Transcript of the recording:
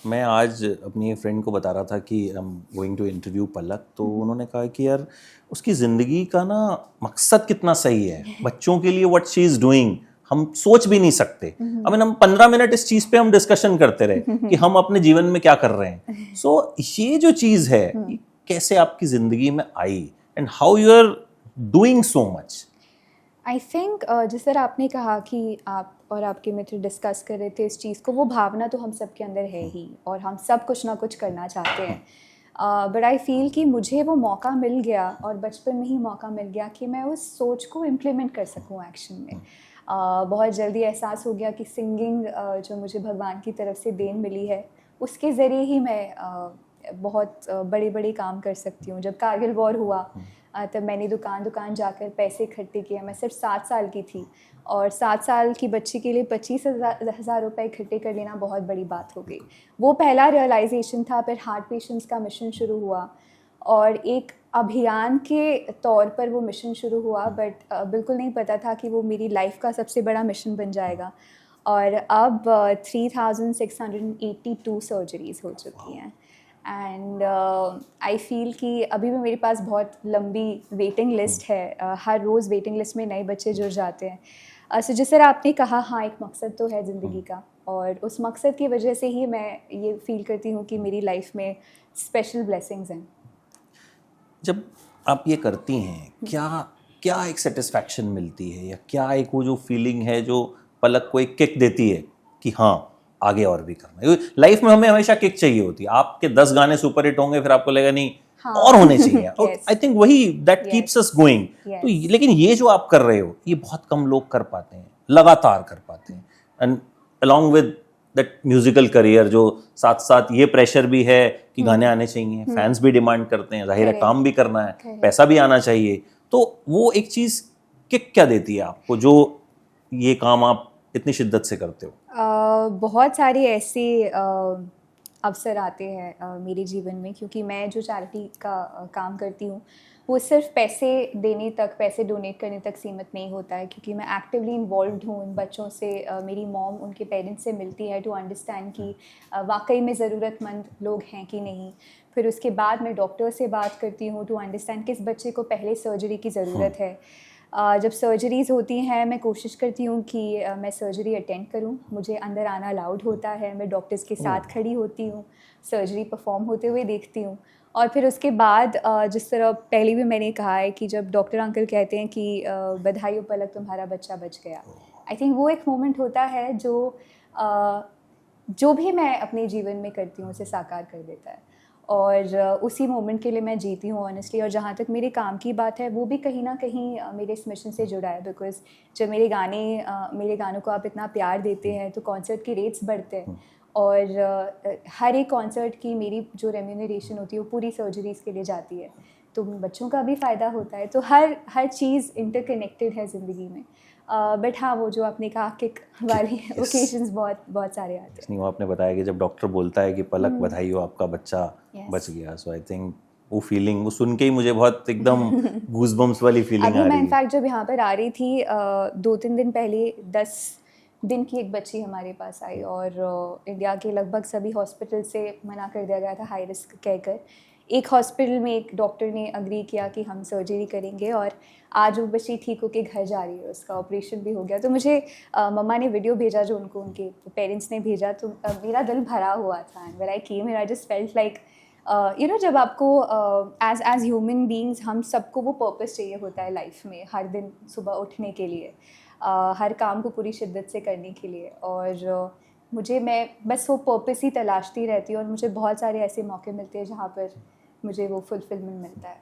मैं आज अपनी फ्रेंड को बता रहा था कि I am going to interview Palak, तो उन्होंने कहा कि यार उसकी ज़िंदगी का ना मकसद कितना सही है, बच्चों के लिए व्हाट शी इज़ डूइंग हम सोच भी नहीं सकते। आई मीन हम 15 मिनट इस चीज़ पे हम डिस्कशन करते रहे कि हम अपने जीवन में क्या कर रहे हैं। सो ये जो चीज़ है ये कैसे आपकी ज़िंदगी में आई and how you are doing so much. I think जिस तरह आपने कहा कि आप और आपके मित्र डिस्कस कर रहे थे इस चीज़ को, वो भावना तो हम सब के अंदर है ही और हम सब कुछ ना कुछ करना चाहते हैं। बट आई फील कि मुझे वो मौका मिल गया और बचपन में ही मौका मिल गया कि मैं उस सोच को इम्प्लीमेंट कर सकूं एक्शन में। बहुत जल्दी एहसास हो गया कि सिंगिंग जो मुझे भगवान की तरफ से देन मिली है उसके ज़रिए ही मैं बहुत बड़े बड़े काम कर सकती हूँ। जब कारगिल वॉर हुआ तब मैंने दुकान जाकर पैसे इकट्ठे किए। मैं सिर्फ 7 साल की थी और 7 साल की बच्ची के लिए 25,000 रुपये इकट्ठे कर लेना बहुत बड़ी बात हो गई। वो पहला रियलाइजेशन था। फिर हार्ट पेशेंट्स का मिशन शुरू हुआ और एक अभियान के तौर पर वो मिशन शुरू हुआ, बट बिल्कुल नहीं पता था कि वो मेरी लाइफ का सबसे बड़ा मिशन बन जाएगा। और अब 3,682 सर्जरीज़ हो चुकी हैं एंड आई फील कि अभी भी मेरे पास बहुत लंबी वेटिंग लिस्ट है। हर रोज़ वेटिंग लिस्ट में नए बच्चे जुड़ जाते हैं। सो जिस तरह आपने कहा, हाँ, एक मकसद तो है ज़िंदगी का और उस मकसद की वजह से ही मैं ये फील करती हूँ कि मेरी लाइफ में स्पेशल ब्लेसिंग्स हैं। जब आप ये करती हैं क्या क्या एक सेटिस्फैक्शन मिलती है या क्या एक वो जो फीलिंग है जो पलक को एक किक देती है कि हाँ आगे और भी करना है। लाइफ में हमें हमेशा किक चाहिए होती है। आपके 10 गाने सुपर हिट होंगे फिर आपको लगेगा नहीं हाँ। और होने चाहिए। Yes. आई थिंक वही that Yes. Keeps us going. Yes. तो लेकिन ये जो आप कर रहे हो ये बहुत कम लोग कर पाते हैं, लगातार कर पाते हैं। And along with that musical career जो साथ साथ ये प्रेशर भी है कि गाने आने चाहिए, फैंस भी डिमांड करते हैं, जाहिर है काम भी करना है, पैसा भी आना चाहिए। तो वो एक चीज़ किक क्या देती है आपको जो ये काम आप इतनी शिद्दत से करते हो? बहुत सारे ऐसे अवसर आते हैं मेरे जीवन में, क्योंकि मैं जो चैरिटी का काम करती हूँ वो सिर्फ पैसे देने तक, पैसे डोनेट करने तक सीमित नहीं होता है, क्योंकि मैं एक्टिवली इन्वॉल्व्ड हूँ उन बच्चों से। मेरी मॉम उनके पेरेंट्स से मिलती है टू अंडरस्टैंड कि वाकई में ज़रूरतमंद लोग हैं कि नहीं। फिर उसके बाद मैं डॉक्टर से बात करती हूँ टू अंडरस्टैंड किस बच्चे को पहले सर्जरी की ज़रूरत है। जब सर्जरीज़ होती हैं मैं कोशिश करती हूँ कि मैं सर्जरी अटेंड करूँ। मुझे अंदर आना अलाउड होता है, मैं डॉक्टर्स के साथ खड़ी होती हूँ, सर्जरी परफॉर्म होते हुए देखती हूँ। और फिर उसके बाद जिस तरह पहले भी मैंने कहा है कि जब डॉक्टर अंकल कहते हैं कि बधाई हो पलक, तुम्हारा बच्चा बच गया, आई थिंक वो एक मोमेंट होता है जो भी मैं अपने जीवन में करती हूँ उसे साकार कर देता है। और उसी मोमेंट के लिए मैं जीती हूँ ऑनेस्टली। और जहाँ तक मेरे काम की बात है वो भी कहीं ना कहीं मेरे इस मिशन से जुड़ा है, बिकॉज जब मेरे गानों को आप इतना प्यार देते हैं तो कॉन्सर्ट के रेट्स बढ़ते हैं और हर एक कॉन्सर्ट की मेरी जो रेम्यूनरेशन होती है वो पूरी सर्जरीज़ के लिए जाती है, तो बच्चों का भी फ़ायदा होता है। तो हर चीज़ इंटरकनेक्टेड है ज़िंदगी में। बट हाँ, वो जो आपने कहा किक वाली ओकेजन्स बहुत सारे आते हैं। नहीं, वो आपने बताया कि जब डॉक्टर बोलता है कि पलक बधाई हो आपका बच्चा बच गया, सो आई थिंक वो फीलिंग वो सुन के ही मुझे बहुत एकदम गूज़बम्स वाली फीलिंग आ रही है। अभी मैं इनफैक्ट जब यहाँ पर आ रही थी 2-3 दिन पहले 10 दिन की एक बच्ची हमारे पास आई और इंडिया के लगभग सभी हॉस्पिटल से मना कर दिया गया था हाई रिस्क कहकर। एक हॉस्पिटल में एक डॉक्टर ने अग्री किया कि हम सर्जरी करेंगे और आज वो बच्ची ठीक होके घर जा रही है, उसका ऑपरेशन भी हो गया। तो मुझे मम्मा ने वीडियो भेजा जो उनको उनके पेरेंट्स ने भेजा, तो मेरा दिल भरा हुआ था। And when I came here I just felt like जब आपको एज ह्यूमन बीइंग्स हम सबको वो पर्पस चाहिए होता है लाइफ में, हर दिन सुबह उठने के लिए, हर काम को पूरी शिद्दत से करने के लिए। और मैं बस वो पर्पस ही तलाशती रहती हूँ और मुझे बहुत सारे ऐसे मौके मिलते हैं जहाँ पर मुझे वो फुलफिलमेंट मिलता है।